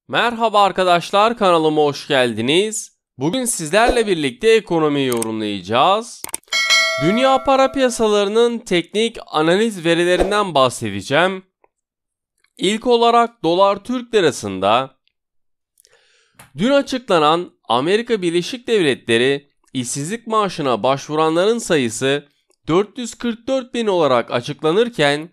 Merhaba arkadaşlar, kanalıma hoş geldiniz. Bugün sizlerle birlikte ekonomiyi yorumlayacağız. Dünya para piyasalarının teknik analiz verilerinden bahsedeceğim. İlk olarak dolar Türk lirasında dün açıklanan Amerika Birleşik Devletleri işsizlik maaşına başvuranların sayısı 444 bin olarak açıklanırken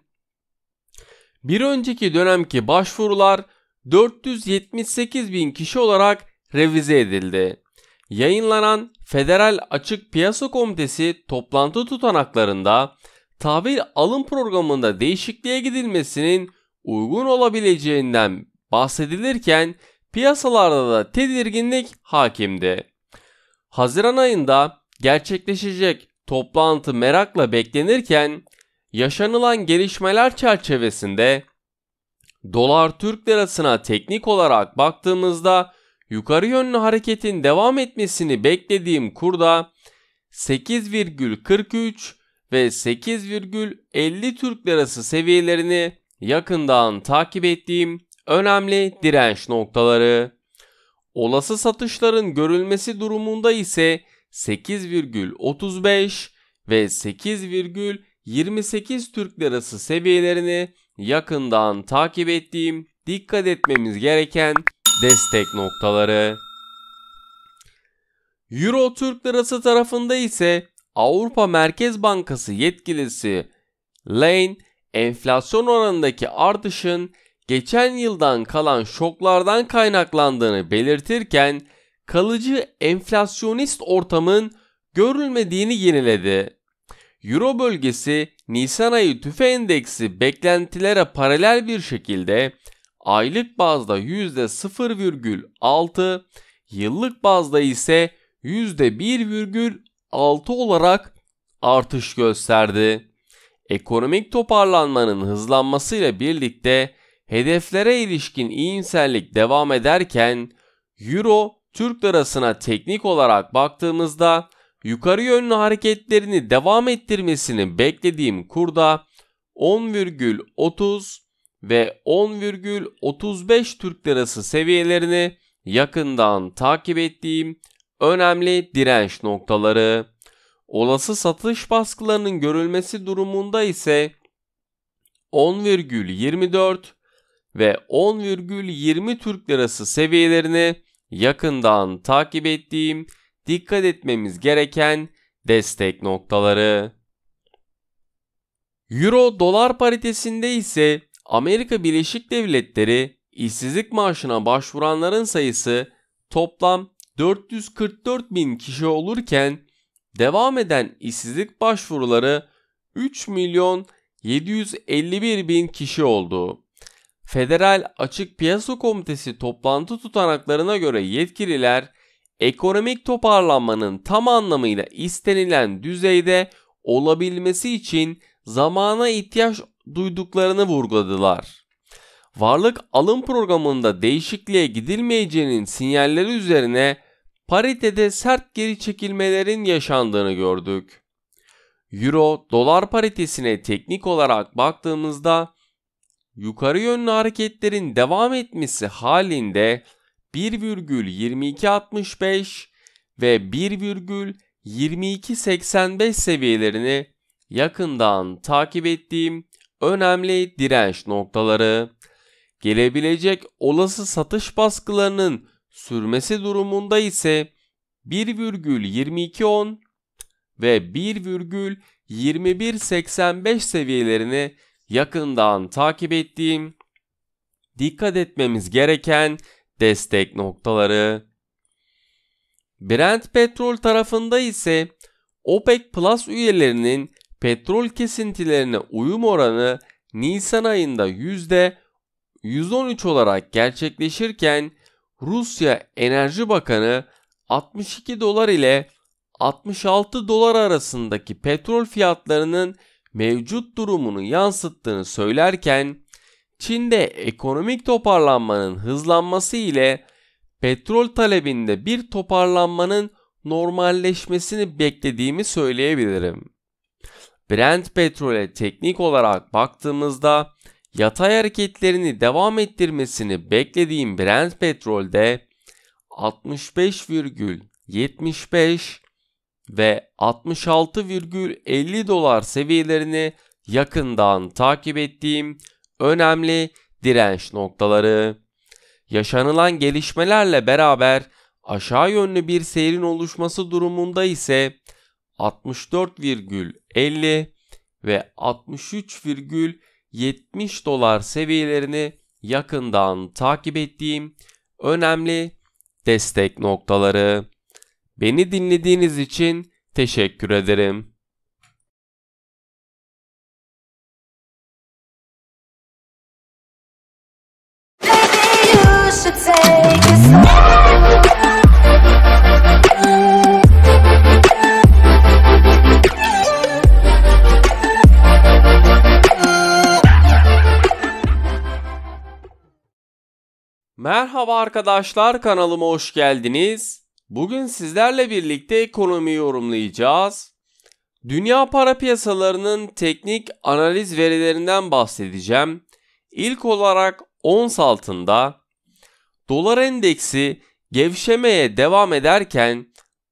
bir önceki dönemki başvurular 478 bin kişi olarak revize edildi. Yayınlanan Federal Açık Piyasa Komitesi toplantı tutanaklarında tahvil alım programında değişikliğe gidilmesinin uygun olabileceğinden bahsedilirken piyasalarda da tedirginlik hakimdi. Haziran ayında gerçekleşecek toplantı merakla beklenirken yaşanılan gelişmeler çerçevesinde dolar Türk lirasına teknik olarak baktığımızda yukarı yönlü hareketin devam etmesini beklediğim kurda 8,43 ve 8,50 Türk lirası seviyelerini yakından takip ettiğim önemli direnç noktaları. Olası satışların görülmesi durumunda ise 8,35 ve 8,28 Türk lirası seviyelerini yakından takip ettiğim, dikkat etmemiz gereken destek noktaları. Euro Türk lirası tarafında ise Avrupa Merkez Bankası yetkilisi Lane, enflasyon oranındaki artışın geçen yıldan kalan şoklardan kaynaklandığını belirtirken kalıcı enflasyonist ortamın görülmediğini yineledi. Euro bölgesi Nisan ayı tüfe endeksi beklentilere paralel bir şekilde aylık bazda %0,6, yıllık bazda ise %1,6 olarak artış gösterdi. Ekonomik toparlanmanın hızlanmasıyla birlikte hedeflere ilişkin iyimserlik devam ederken Euro Türk lirasına teknik olarak baktığımızda yukarı yönlü hareketlerini devam ettirmesini beklediğim kurda 10,30 ve 10,35 Türk lirası seviyelerini yakından takip ettiğim önemli direnç noktaları. Olası satış baskılarının görülmesi durumunda ise 10,24 ve 10,20 Türk lirası seviyelerini yakından takip ettiğim, dikkat etmemiz gereken destek noktaları. Euro dolar paritesinde ise Amerika Birleşik Devletleri işsizlik maaşına başvuranların sayısı toplam 444 bin kişi olurken devam eden işsizlik başvuruları 3 milyon 751 bin kişi oldu. Federal Açık Piyasa Komitesi toplantı tutanaklarına göre yetkililer ekonomik toparlanmanın tam anlamıyla istenilen düzeyde olabilmesi için zamana ihtiyaç duyduklarını vurguladılar. Varlık alım programında değişikliğe gidilmeyeceğinin sinyalleri üzerine paritede sert geri çekilmelerin yaşandığını gördük. Euro dolar paritesine teknik olarak baktığımızda yukarı yönlü hareketlerin devam etmesi halinde 1,2265 ve 1,2285 seviyelerini yakından takip ettiğim önemli direnç noktaları. Gelebilecek olası satış baskılarının sürmesi durumunda ise 1,2210 ve 1,2185 seviyelerini yakından takip ettiğim, dikkat etmemiz gereken destek noktaları. Brent petrol tarafında ise OPEC Plus üyelerinin petrol kesintilerine uyum oranı Nisan ayında %113 olarak gerçekleşirken Rusya Enerji Bakanı 62 dolar ile 66 dolar arasındaki petrol fiyatlarının mevcut durumunu yansıttığını söylerken Çin'de ekonomik toparlanmanın hızlanması ile petrol talebinde bir toparlanmanın normalleşmesini beklediğimi söyleyebilirim. Brent petrole teknik olarak baktığımızda yatay hareketlerini devam ettirmesini beklediğim Brent petrolde 65,75 ve 66,50 dolar seviyelerini yakından takip ettiğim önemli direnç noktaları. Yaşanılan gelişmelerle beraber aşağı yönlü bir seyrin oluşması durumunda ise 64,50 ve 63,70 dolar seviyelerini yakından takip ettiğim önemli destek noktaları. Beni dinlediğiniz için teşekkür ederim. Merhaba arkadaşlar, kanalıma hoş geldiniz. Bugün sizlerle birlikte ekonomiyi yorumlayacağız. Dünya para piyasalarının teknik analiz verilerinden bahsedeceğim. İlk olarak ons altında dolar endeksi gevşemeye devam ederken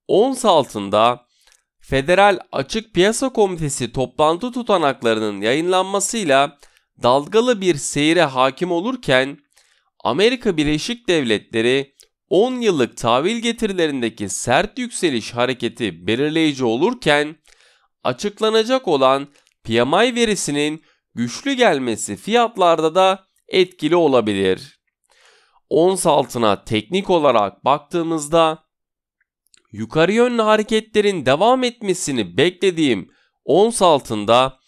ons altında Federal Açık Piyasa Komitesi toplantı tutanaklarının yayınlanmasıyla dalgalı bir seyre hakim olurken Amerika Birleşik Devletleri 10 yıllık tahvil getirilerindeki sert yükseliş hareketi belirleyici olurken açıklanacak olan PMI verisinin güçlü gelmesi fiyatlarda da etkili olabilir. Ons altına teknik olarak baktığımızda yukarı yönlü hareketlerin devam etmesini beklediğim ons altında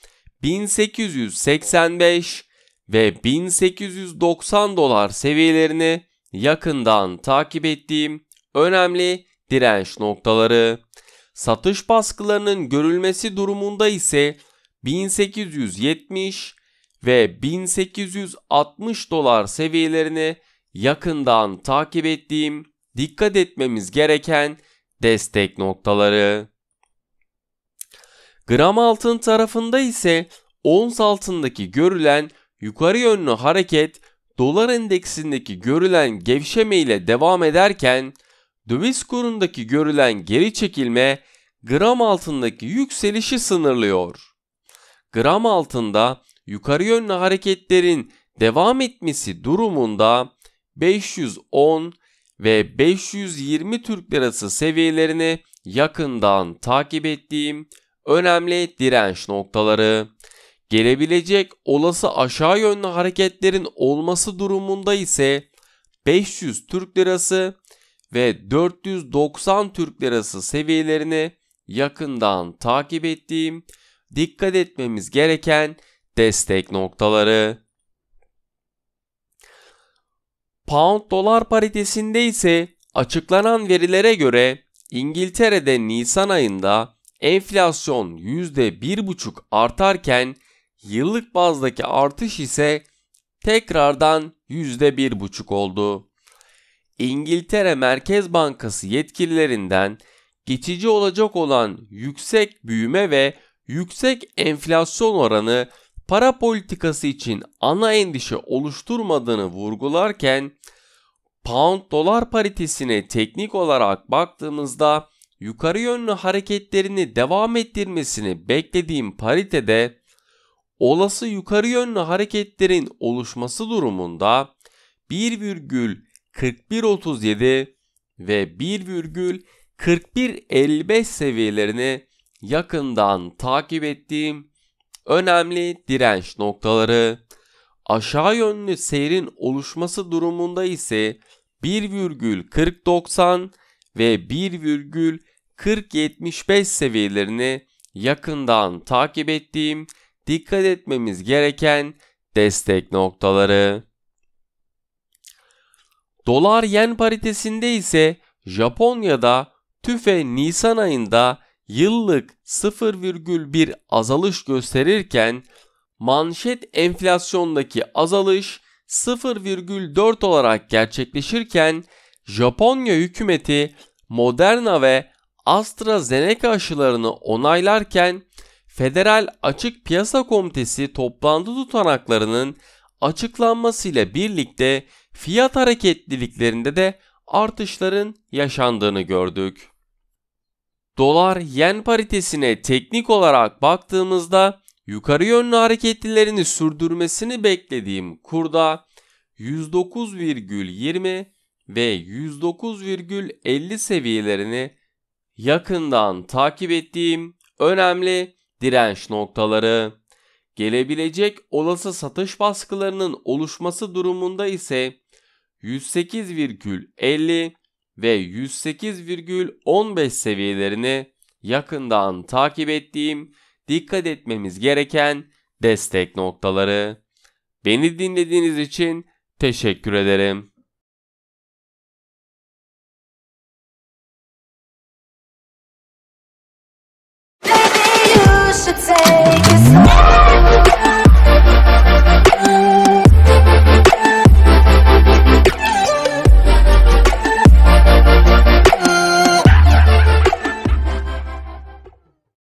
1885 ve 1890 dolar seviyelerini yakından takip ettiğim önemli direnç noktaları. Satış baskılarının görülmesi durumunda ise 1870 ve 1860 dolar seviyelerini yakından takip ettiğim, dikkat etmemiz gereken destek noktaları. Gram altın tarafında ise ons altındaki görülen yukarı yönlü hareket dolar endeksindeki görülen gevşeme ile devam ederken döviz kurundaki görülen geri çekilme gram altındaki yükselişi sınırlıyor. Gram altında yukarı yönlü hareketlerin devam etmesi durumunda 510 ve 520 Türk Lirası seviyelerini yakından takip ettiğim önemli direnç noktaları. Gelebilecek olası aşağı yönlü hareketlerin olması durumunda ise 500 Türk Lirası ve 490 Türk Lirası seviyelerini yakından takip ettiğim, dikkat etmemiz gereken destek noktaları. Pound dolar paritesinde ise açıklanan verilere göre İngiltere'de Nisan ayında enflasyon %1,5 artarken yıllık bazdaki artış ise tekrardan %1,5 oldu. İngiltere Merkez Bankası yetkililerinden geçici olacak olan yüksek büyüme ve yüksek enflasyon oranı para politikası için ana endişe oluşturmadığını vurgularken Pound dolar paritesine teknik olarak baktığımızda yukarı yönlü hareketlerini devam ettirmesini beklediğim paritede olası yukarı yönlü hareketlerin oluşması durumunda 1,4137 ve 1,4155 seviyelerini yakından takip ettiğim önemli direnç noktaları. Aşağı yönlü seyrin oluşması durumunda ise 1,4090 ve 1,4075 seviyelerini yakından takip ettiğim, dikkat etmemiz gereken destek noktaları. Dolar yen paritesinde ise Japonya'da TÜFE Nisan ayında yıllık 0,1 azalış gösterirken manşet enflasyondaki azalış 0,4 olarak gerçekleşirken Japonya hükümeti Moderna ve AstraZeneca aşılarını onaylarken Federal Açık Piyasa Komitesi toplantı tutanaklarının açıklanmasıyla birlikte fiyat hareketliliklerinde de artışların yaşandığını gördük. Dolar-yen paritesine teknik olarak baktığımızda yukarı yönlü hareketlilerini sürdürmesini beklediğim kurda 109,20 ve 109,50 seviyelerini yakından takip ettiğim önemli direnç noktaları. Gelebilecek olası satış baskılarının oluşması durumunda ise 108,50 ve 108,15 seviyelerini yakından takip ettiğim, dikkat etmemiz gereken destek noktaları. Beni dinlediğiniz için teşekkür ederim. Maybe you should take it slow.